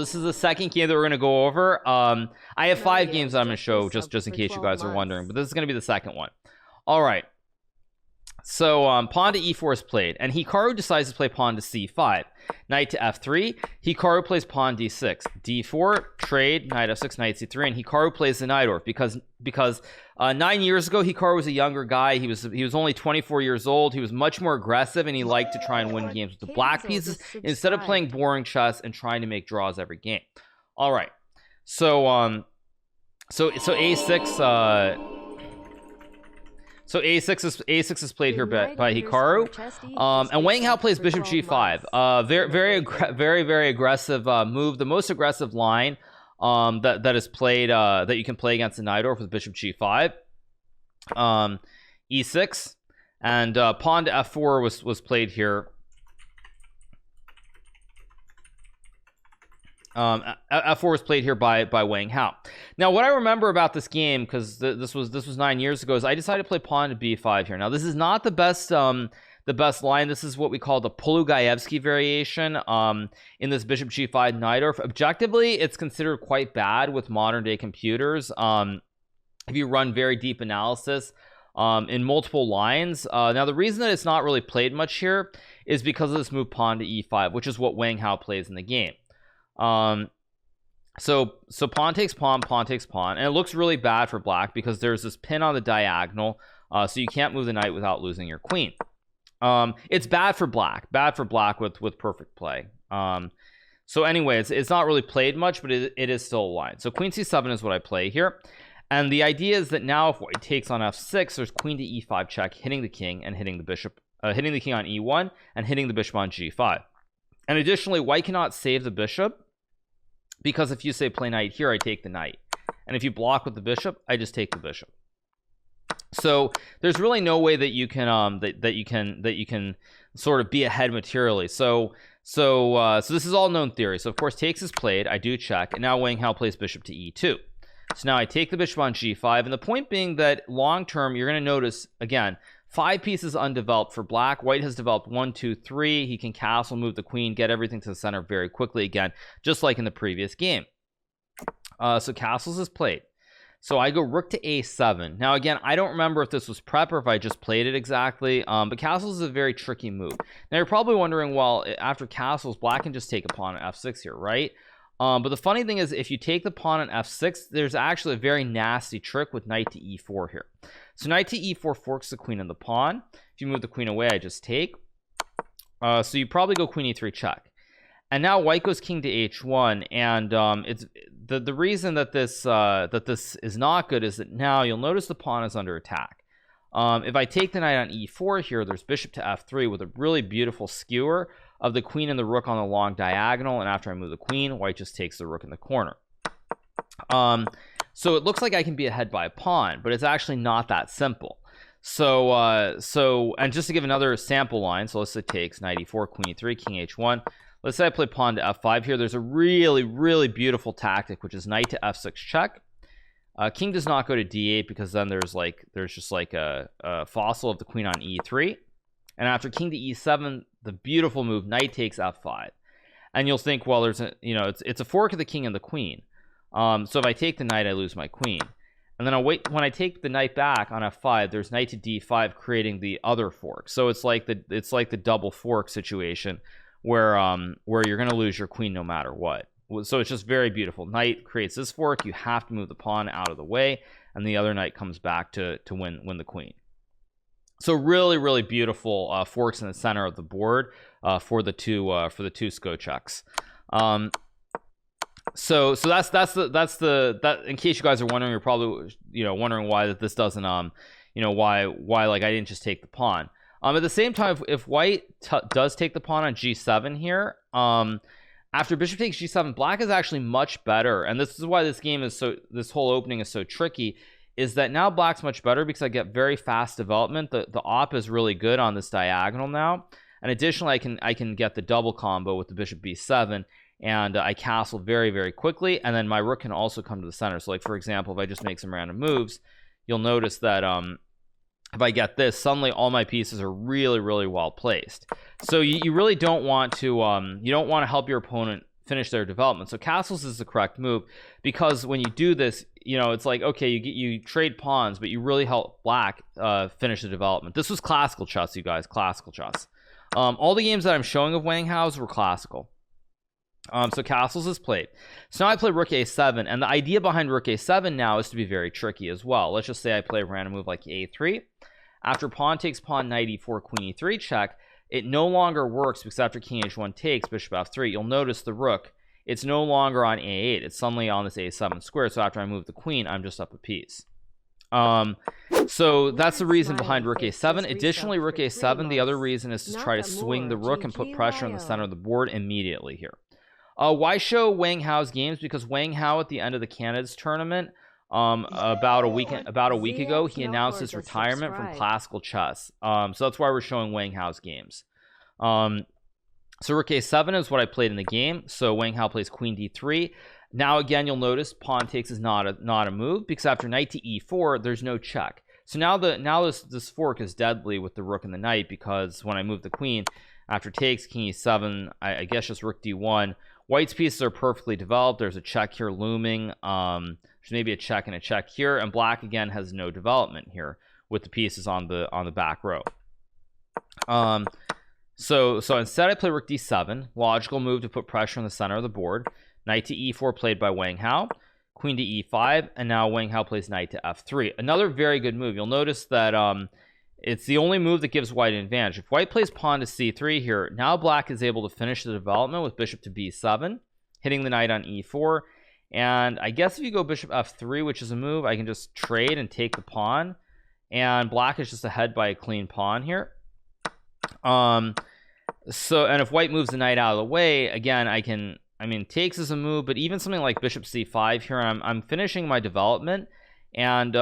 this is the second game that we're going to go over. I have 5 games that I'm going to show just in case you guys are wondering, but this is going to be the second one. All right. So pawn to e4 is played, and Hikaru decides to play pawn to c5, knight to f3. Hikaru plays pawn d6, d4, trade, knight f6, knight c3, and Hikaru plays the Najdorf because 9 years ago Hikaru was a younger guy. He was only 24 years old. He was much more aggressive, and he liked to try and win games with the black pieces instead of playing boring chess and trying to make draws every game. All right, so a6. So a6 is played here by Hikaru, and Wang Hao plays bishop g5. Very aggressive move, the most aggressive line that is played that you can play against the Najdorf with bishop g5. E6 and pawn to f4 was played here. F4 was played here by Wang Hao. Now what I remember about this game, because this was 9 years ago, is I decided to play pawn to b5 here. Now this is not the best line. This is what we call the Polugaevsky variation in this bishop g5 Najdorf. Objectively, it's considered quite bad with modern day computers if you run very deep analysis in multiple lines. Now the reason that it's not really played much here is because of this move pawn to e5, which is what Wang Hao plays in the game. So pawn takes pawn, and it looks really bad for black because there's this pin on the diagonal, so you can't move the knight without losing your queen. It's bad for black with perfect play. So anyways, it's not really played much, but it is still a line. So queen c7 is what I play here, and the idea is that now if white takes on f6, there's queen to e5 check, hitting the king and hitting the bishop, hitting the king on e1 and hitting the bishop on g5. And additionally, white cannot save the bishop, because if you say play knight here, I take the knight, and if you block with the bishop, I just take the bishop. So there's really no way that you can that you can sort of be ahead materially. So this is all known theory. So of course takes is played, I do check, and now Wang Hao plays bishop to e2. So now I take the bishop on g5, and the point being that long term you're going to notice again 5 pieces undeveloped for black. White has developed 1, 2, 3. He can castle, move the queen, get everything to the center very quickly again, just like in the previous game. So castles is played. So I go rook to a7. Now again, I don't remember if this was prep or if I just played it exactly, but castles is a very tricky move. Now you're probably wondering, well, after castles, black can just take a pawn at f6 here, right? But the funny thing is, if you take the pawn on f6, there's actually a very nasty trick with knight to e4 here. So knight to e4 forks the queen and the pawn. If you move the queen away, I just take. So you probably go queen e3 check, and now white goes king to h1, and it's the reason that this is not good is that now you'll notice the pawn is under attack. If I take the knight on e4 here, there's bishop to f3 with a really beautiful skewer of the queen and the rook on the long diagonal, and after I move the queen, white just takes the rook in the corner. So it looks like I can be ahead by a pawn, but it's actually not that simple. So and just to give another sample line, so let's say takes knight e4, queen e3, king h1. Let's say I play pawn to f5 here. There's a really beautiful tactic, which is knight to f6 check. King does not go to d8 because then there's just like a fossil of the queen on e3, and after king to e7, the beautiful move knight takes f5. And you'll think, well, there's a, it's a fork of the king and the queen. So if I take the knight, I lose my queen, and then I'll wait. When I take the knight back on f5, there's knight to d5, creating the other fork. So it's like the double fork situation where you're going to lose your queen no matter what. So it's just very beautiful. Knight creates this fork. You have to move the pawn out of the way, and the other knight comes back to win the queen. So really beautiful forks in the center of the board for the two Skoceks. So that's in case you guys are wondering, you're probably wondering why that this doesn't why like I didn't just take the pawn. At the same time, if white does take the pawn on g7 here, after bishop takes g7, black is actually much better, and this is why this whole opening is so tricky, is that now black's much better because I get very fast development. The op is really good on this diagonal now, and additionally I can get the double combo with the bishop b7, and I castle very quickly, and then my rook can also come to the center. So like for example, if I just make some random moves, you'll notice that if I get this, suddenly all my pieces are really well placed. So you really don't want to help your opponent finish their development. So castles is the correct move, because when you do this, you know, it's like, okay, you trade pawns, but you really help black finish the development. This was classical chess, you guys, classical chess. All the games that I'm showing of Wang Hao's were classical. So castles is played. So now I play rook a7, and the idea behind rook a7 now is to be very tricky as well. Let's just say I play a random move like a3. After pawn takes pawn, knight e4, queen e3 check, it no longer works, because after king h1 takes, bishop f3, you'll notice the rook, it's no longer on a8, it's suddenly on this a7 square. So after I move the queen, I'm just up a piece. So that's the reason behind rook a7. Additionally, rook a7, the other reason is to try to swing the rook and put pressure on the center of the board immediately here. Why show Wang Hao's games? Because Wang Hao at the end of the Candidates tournament, about a week ago, he announced his retirement from classical chess. So that's why we're showing Wang Hao's games. So rook a7 is what I played in the game. So Wang Hao plays queen d3. Now again, you'll notice pawn takes is not a move, because after knight to e4, there's no check. So now this fork is deadly with the rook and the knight, because when I move the queen after takes, king e7, I guess just rook d1. White's pieces are perfectly developed. There's a check here looming. There's maybe a check and a check here, and black again has no development here with the pieces on the back row. So instead I play rook d7, logical move to put pressure on the center of the board. Knight to e4 played by Wang Hao, queen to e5, and now Wang Hao plays knight to f3. Another very good move. You'll notice that it's the only move that gives white an advantage. If white plays pawn to c3 here, now black is able to finish the development with bishop to b7, hitting the knight on e4. And I guess if you go bishop f3, which is a move, I can just trade and take the pawn, and black is just ahead by a clean pawn here. And if white moves the knight out of the way, again, I mean, takes is a move, but even something like bishop c5 here, I'm finishing my development, and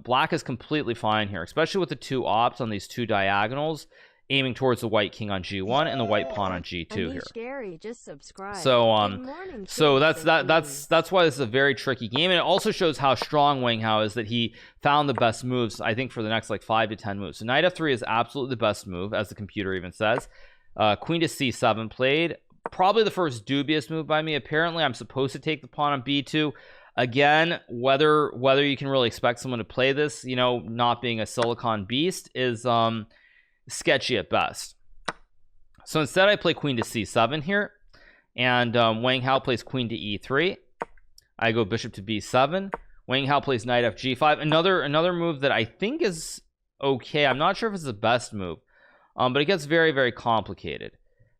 black is completely fine here, especially with the two ops on these two diagonals aiming towards the white king on g1 and the white pawn on g2 here. Gary, just subscribe. So that's why this is a very tricky game, and it also shows how strong Wang Hao is, that he found the best moves, I think, for the next like 5 to 10 moves. So knight f3 is absolutely the best move, as the computer even says. Queen to c7 played, probably the first dubious move by me. Apparently I'm supposed to take the pawn on b2. Again, whether you can really expect someone to play this, you know, not being a silicon beast, is sketchy at best. So instead I play queen to c7 here, and Wang Hao plays queen to e3. I go bishop to b7. Wang Hao plays knight f g5. Another move that I think is okay. I'm not sure if it's the best move, but it gets very, very complicated.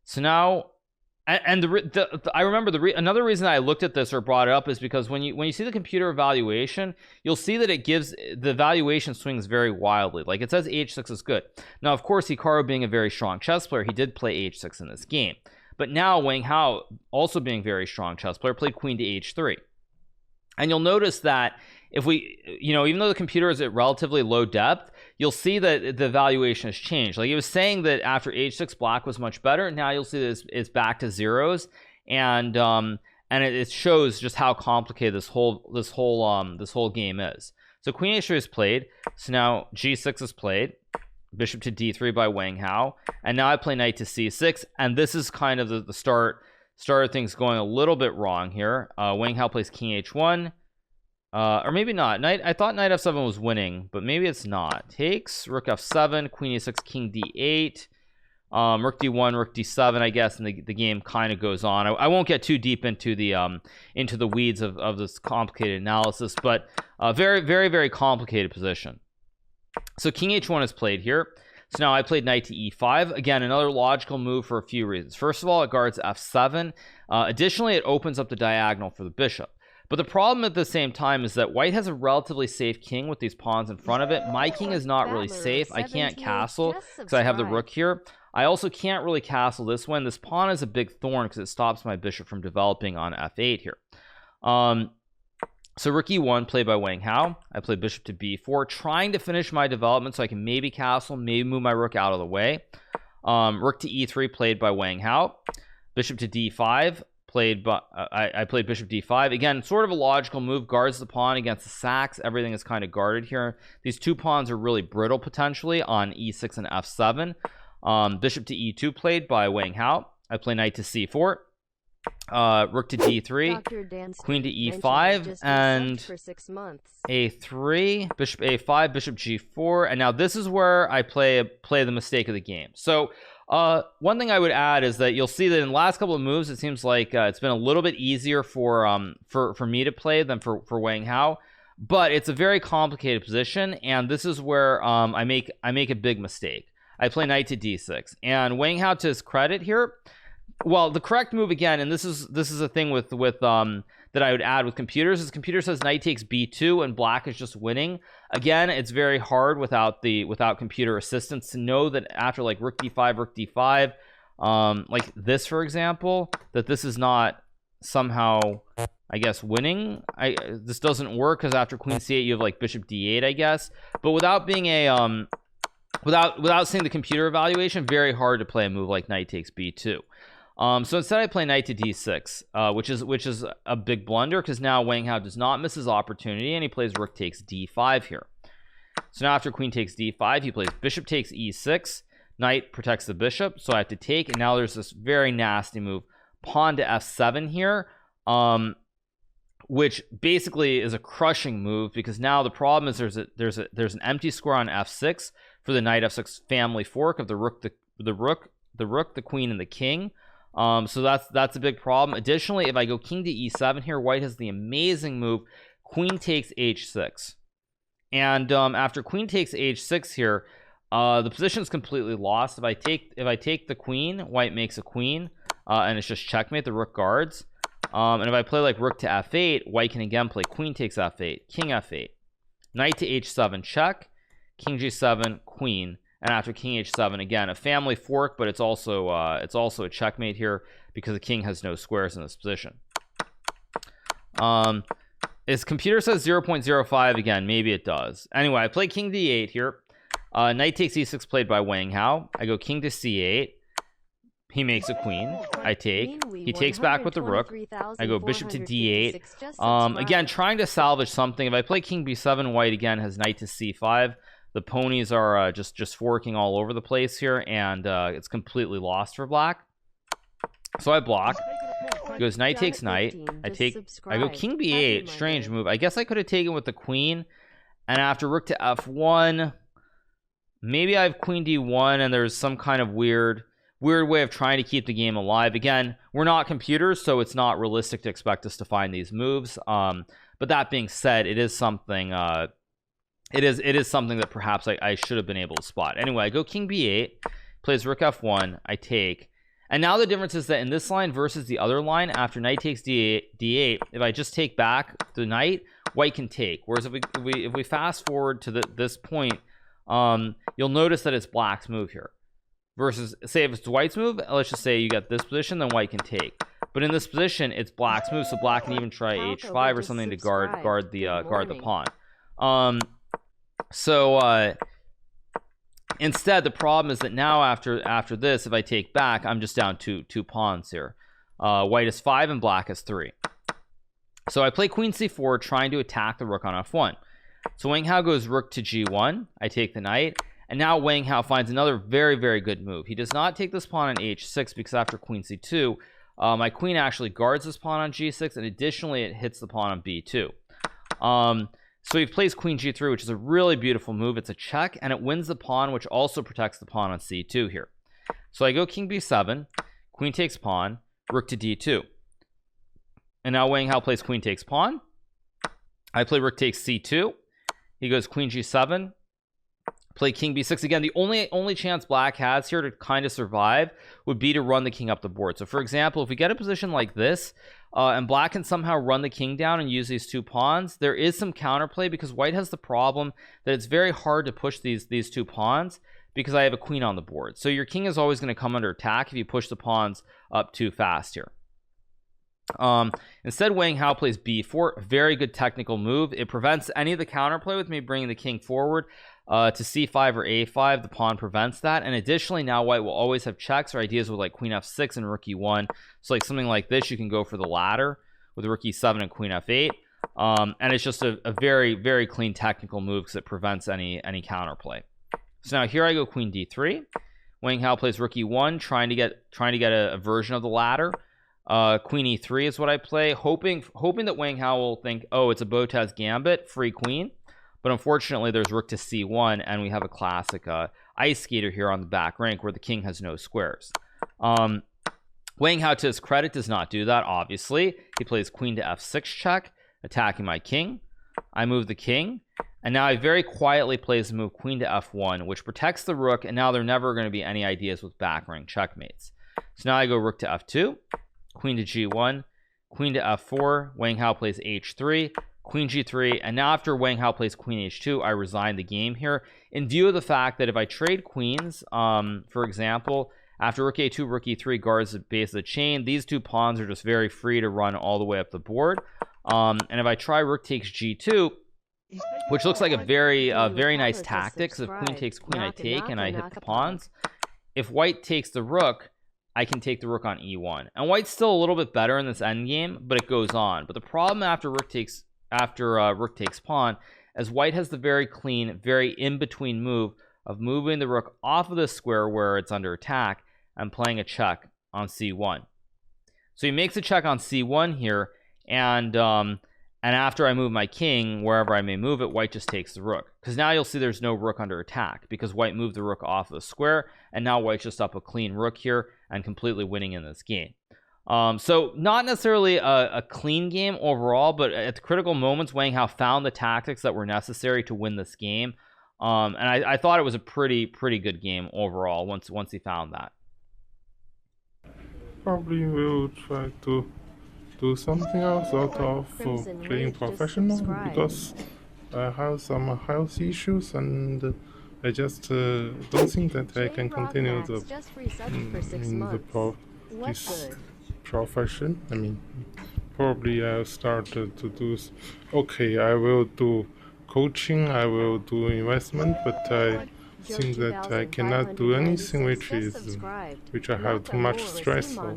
So now, and I remember another reason I looked at this or brought it up is because when you see the computer evaluation, you'll see that it gives the valuation swings very wildly. Like it says h6 is good. Now, of course, Hikaru being a very strong chess player, he did play h6 in this game. But now Wang Hao, also being a very strong chess player, played queen to h3. And you'll notice that if we, you know, even though the computer is at relatively low depth, you'll see that the valuation has changed. Like it was saying that after h6 black was much better. Now you'll see this is back to zeros, and it shows just how complicated this whole game is. So queen h3 is played. So now g6 is played, bishop to d3 by Wang Hao, and now I play knight to c6, and this is kind of the start of things going a little bit wrong here. Wang Hao plays king h1. Or maybe not. I thought knight f7 was winning, but maybe it's not. Takes, rook f7, queen e6, king d8, rook d1, rook d7, I guess, and the game kind of goes on. I won't get too deep into the weeds of this complicated analysis, but a very, very, very complicated position. So king h1 is played here. So now I played knight to e5. Again, another logical move for a few reasons. First of all, it guards f7. Additionally, it opens up the diagonal for the bishop. But the problem at the same time is that white has a relatively safe king with these pawns in front of it. My king is not really safe. I can't castle because I have the rook here. I also can't really castle this one. This pawn is a big thorn because it stops my bishop from developing on f8 here. So rook e1 played by Wang Hao. I played bishop to b4, trying to finish my development so I can maybe castle, maybe move my rook out of the way. Rook to e3 played by Wang Hao. Bishop to d5. I played bishop d5. Again, sort of a logical move, guards the pawn against the sacks. Everything is kind of guarded here. These two pawns are really brittle potentially on e6 and f7. Bishop to e2 played by Wang Hao. I play knight to c4. rook to d3, queen to e5, and a3, bishop a5, bishop g4. And now this is where I play the mistake of the game. So one thing I would add is that you'll see that in the last couple of moves, it seems like it's been a little bit easier for me to play than for Wang Hao, but it's a very complicated position, and this is where I make a big mistake. I play knight to d6, and Wang Hao, to his credit here, well, the correct move again, and this is a thing with that I would add with computers, is computer says knight takes b2 and black is just winning. Again, it's very hard without computer assistance to know that after like rook d5, like this, for example, that this is not somehow, I guess, winning. This doesn't work because after queen c8 you have like bishop d8, I guess. But without being a without seeing the computer evaluation, very hard to play a move like knight takes b2. So instead I play knight to d6, which is a big blunder, because now Wang Hao does not miss his opportunity and he plays rook takes d5 here. So now after queen takes d5, he plays bishop takes e6, knight protects the bishop, so I have to take, and now there's this very nasty move, pawn to f7 here, which basically is a crushing move, because now the problem is there's an empty square on f6 for the knight f6 family fork of the rook, the queen, and the king. So that's a big problem. Additionally, if I go king to e7 here, white has the amazing move queen takes h6, and after queen takes h6 here, the position is completely lost. If I take the queen, white makes a queen, and it's just checkmate. The rook guards, and if I play like rook to f8, white can again play queen takes f8, king f8, knight to h7 check, king g7, queen. And after king h7, again, a family fork, but it's also a checkmate here because the king has no squares in this position. His computer says 0.05 again. Maybe it does. Anyway, I play king d8 here. Knight takes e6 played by Wang Hao. I go king to c8. He makes a queen. I take. He takes back with the rook. I go bishop to d8. Again, trying to salvage something. If I play king b7, white again has knight to c5. The ponies are just forking all over the place here, and it's completely lost for black. So I block. He goes knight takes knight. I go king b8. Strange move. I guess I could have taken with the queen, and after rook to f1, maybe I have queen d1, and there's some kind of weird way of trying to keep the game alive. Again, we're not computers, so it's not realistic to expect us to find these moves. But that being said, it is something. It is something that perhaps I should have been able to spot. Anyway, I go king b8, plays rook f1, I take, and now the difference is that in this line versus the other line, after knight takes d8, if I just take back the knight, white can take. Whereas if we fast forward to this point, you'll notice that it's black's move here. Versus, say if it's white's move, let's just say you get this position, then white can take. But in this position, it's black's move, so black can even try h5 or something to guard the pawn. So instead, the problem is that now after this, if I take back, I'm just down two pawns here. White is 5 and black is 3. So I play queen c4, trying to attack the rook on f1. So Wang Hao goes rook to g1. I take the knight, and now Wang Hao finds another very, very good move. He does not take this pawn on h6 because after queen c2, my queen actually guards this pawn on g6, and additionally, it hits the pawn on b2. So he plays queen g3, which is a really beautiful move. It's a check, and it wins the pawn, which also protects the pawn on c2 here. So I go king b7, queen takes pawn, rook to d2. And now Wang Hao plays queen takes pawn. I play rook takes c2. He goes queen g7, play king b6. Again, the only chance black has here to kind of survive would be to run the king up the board. So for example, if we get a position like this, and black can somehow run the king down and use these two pawns, there is some counterplay, because white has the problem that it's very hard to push these two pawns because I have a queen on the board. So your king is always going to come under attack if you push the pawns up too fast here. Instead, Wang Hao plays b4. Very good technical move. It prevents any of the counterplay with me bringing the king forward to c5 or a5. The pawn prevents that, and additionally, now white will always have checks or ideas with like queen f6 and rook e1. So like something like this, you can go for the ladder with rook e7 and queen f8, and it's just a very, very clean technical move because it prevents any counterplay. So now here I go queen d3. Wang Hao plays rook e1, trying to get a version of the ladder. Queen e3 is what I play, hoping that Wang Hao will think, oh, it's a Botez gambit, free queen. But unfortunately there's rook to c1, and we have a classic ice skater here on the back rank where the king has no squares. Wang Hao, to his credit, does not do that. Obviously he plays queen to f6 check, attacking my king. I move the king, and now he very quietly plays the move queen to f1, which protects the rook, and now there are never going to be any ideas with back rank checkmates. So now I go rook to f2, queen to g1, queen to f4. Wang Hao plays h3, queen g3, and now after Wang Hao plays queen h2, I resign the game here in view of the fact that if I trade queens, for example, after rook a2, rook e3 guards the base of the chain, these two pawns are just very free to run all the way up the board. And if I try rook takes g2, which looks like a very nice tactic, so if queen takes queen, I take and I hit the pawns. If white takes the rook, I can take the rook on e1, and white's still a little bit better in this endgame, but it goes on. But the problem after rook takes pawn, as white has the very clean, very in-between move of moving the rook off of the square where it's under attack and playing a check on c1. So he makes a check on c1 here, and after I move my king wherever I may move it, white just takes the rook, because now you'll see there's no rook under attack because white moved the rook off of the square, and now white's just up a clean rook here and completely winning in this game. So not necessarily a clean game overall, but at the critical moments Wang Hao found the tactics that were necessary to win this game, and I thought it was a pretty good game overall once he found that. Probably will try to do something else out of playing professional, because I have some health issues, and I just don't think that I can continue this profession. I mean, probably I'll start to do, okay, I will do coaching, I will do investment, but I think that I cannot do anything which I have too much stress. So,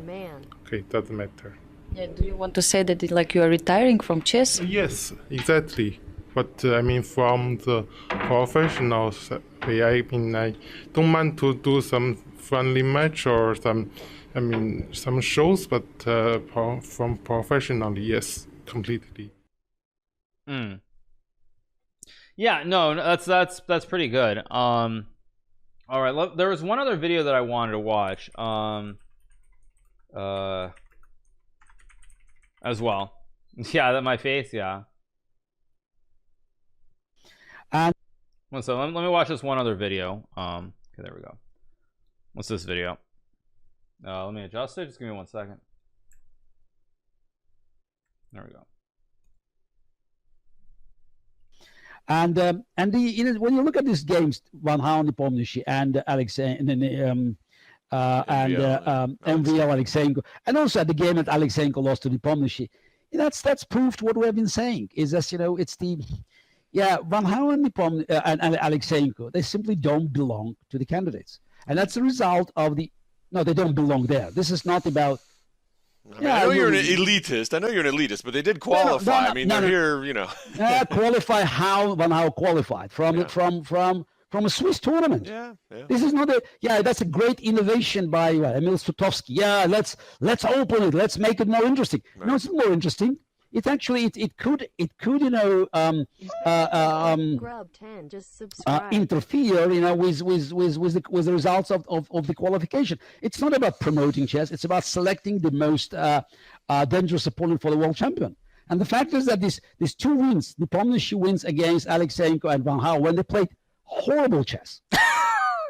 okay, doesn't matter. Yeah, do you want to say that like you are retiring from chess? Yes, exactly. But I mean, from the professional way, I mean, I don't mind to do some friendly match or some shows, but from professionally, yes, completely. Yeah, no, that's pretty good. All right, there was one other video that I wanted to watch as well. Yeah, that my face, yeah. So let me watch this one other video. Okay, there we go. What's this video? Let me adjust it. Just give me 1 second. There we go. And when you look at these games, Wang Hao and Nepomniachtchi and MVL Alexeyenko, and also the game that Alexeyenko lost to Nepomniachtchi, that's proved what we have been saying. Is that it's the Wang Hao and Alexeyenko, they simply don't belong to the candidates, and that's the result of they don't belong there. This is not about. I know you're an elitist. But they did qualify. They're here, qualify how Wang Hao qualified from a Swiss tournament. Yeah. This is not that's a great innovation by Emil Sutovsky. Yeah, let's open it. Let's make it more interesting. Right. No, it's not more interesting. It's actually it could interfere with the results of the qualification. It's not about promoting chess. It's about selecting the most dangerous opponent for the world champion. And the fact is that these two wins, the Nepomniachtchi wins against Alexeyenko and Wang Hao, when they played horrible chess.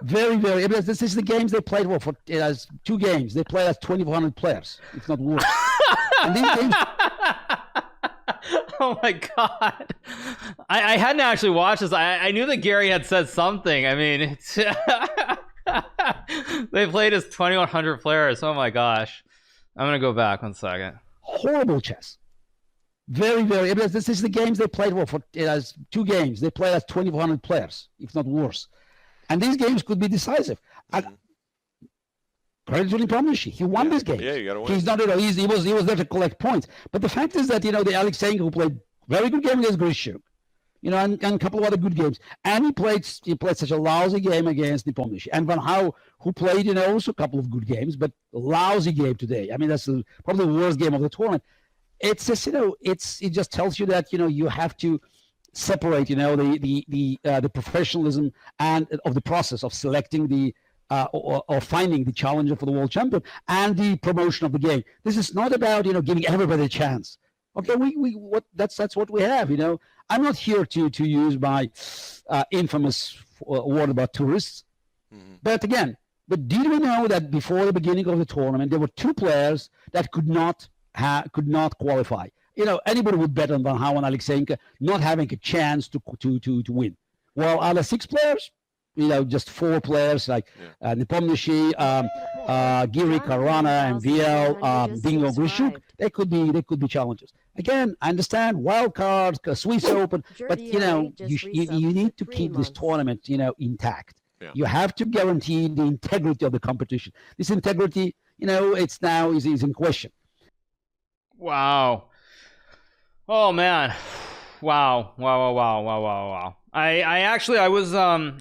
Very. This is the games they played for 2 games. They played as 2,400 players. It's not worse. And these games. Oh my god, I hadn't actually watched this. I knew that Garry had said something. I mean, they played as 2,100 players. Oh my gosh, I'm gonna go back 1 second. Horrible chess. Very. This is the games they played for 2 games. They played as 2,400 players, if not worse. And these games could be decisive. Credit to Nepomniachtchi. He won this game. Yeah, you gotta win. He's not, he was there to collect points. But the fact is that, the Alexeyenko who played very good game against Grishuk, you know, and a couple of other good games. And he played such a lousy game against Nepomniachtchi. And Van Hao, who played, you know, also a couple of good games, but lousy game today. I mean, that's probably the worst game of the tournament. It's just, you know, it just tells you that, you know, you have to separate, you know, the professionalism and of the process of selecting the or finding the challenger for the world champion and the promotion of the game. This is not about, you know, giving everybody a chance. Okay, that's what we have, you know. I'm not here to use my infamous word about tourists. But again, did we know that before the beginning of the tournament there were 2 players that could not qualify? You know, anybody would bet on Van Hao and Alexeyenko not having a chance to win. Well, out of 6 players, you know, just 4 players like Nepomniachtchi, Giri, Karana, and VL, Dingo, Grishuk, they could be challengers. Again, I understand wild cards, Swiss Open, but you know, you need to keep this tournament, you know, intact. Yeah. You have to guarantee the integrity of the competition. This integrity, you know, it's now is in question. Wow. Oh man. Wow. I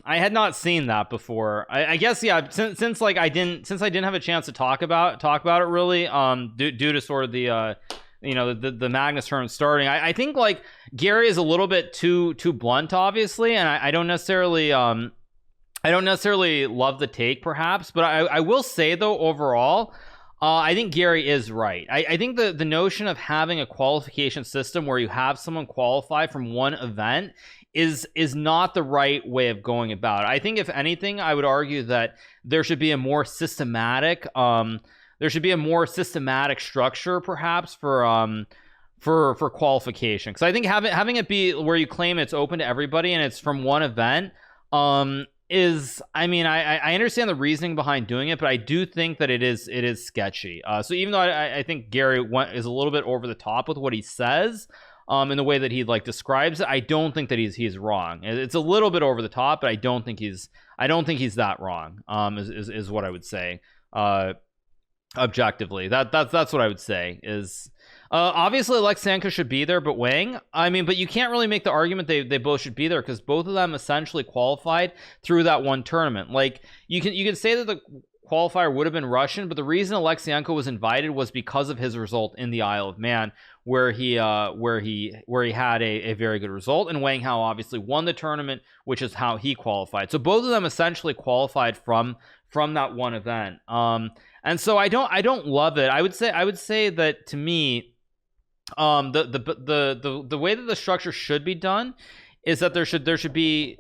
had not seen that before. I guess, yeah, since I didn't have a chance to talk about it really, due to sort of the you know, the Magnus term starting. I think like Garry is a little bit too blunt, obviously, and I don't necessarily love the take, perhaps, but I will say though, overall, I think Garry is right. I think the notion of having a qualification system where you have someone qualify from one event is not the right way of going about it. I think if anything, I would argue that there should be a more systematic structure, perhaps, for qualification. Because I think having it be where you claim it's open to everybody and it's from one event is, I mean, I understand the reasoning behind doing it, but I do think that it is sketchy. So even though I think Garry is a little bit over the top with what he says, in the way that he like describes it, I don't think that he's wrong. It's a little bit over the top, but I don't think he's that wrong. Is what I would say. Objectively, that's what I would say. Is obviously Alexeyenko should be there, but Wang, I mean, but you can't really make the argument they both should be there because both of them essentially qualified through that one tournament. Like you can say that the qualifier would have been Russian, but the reason Alexeyenko was invited was because of his result in the Isle of Man, where he had a very good result, and Wang Hao obviously won the tournament, which is how he qualified. So both of them essentially qualified from that one event. And so I don't love it. I would say that to me, the way that the structure should be done is that there should be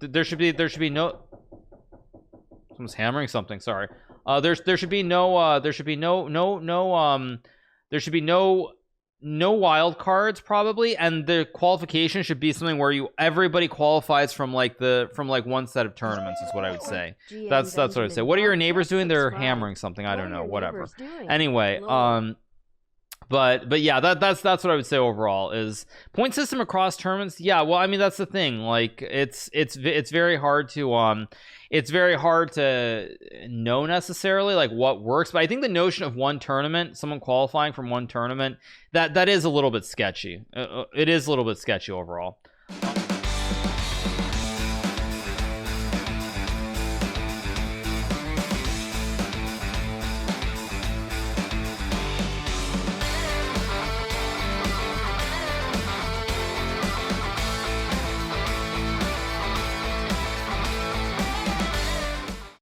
no. Someone's hammering something. Sorry. There should be no wild cards probably, and the qualification should be something where everybody qualifies from one set of tournaments is what I would say. That's what I'd say. What are your neighbors doing? They're hammering something. I don't know. Whatever. Anyway, but yeah, that's what I would say overall is point system across tournaments. Yeah, well, I mean that's the thing. Like it's very hard to know necessarily like what works, but I think the notion of one tournament, someone qualifying from one tournament, that is a little bit sketchy. It is a little bit sketchy overall.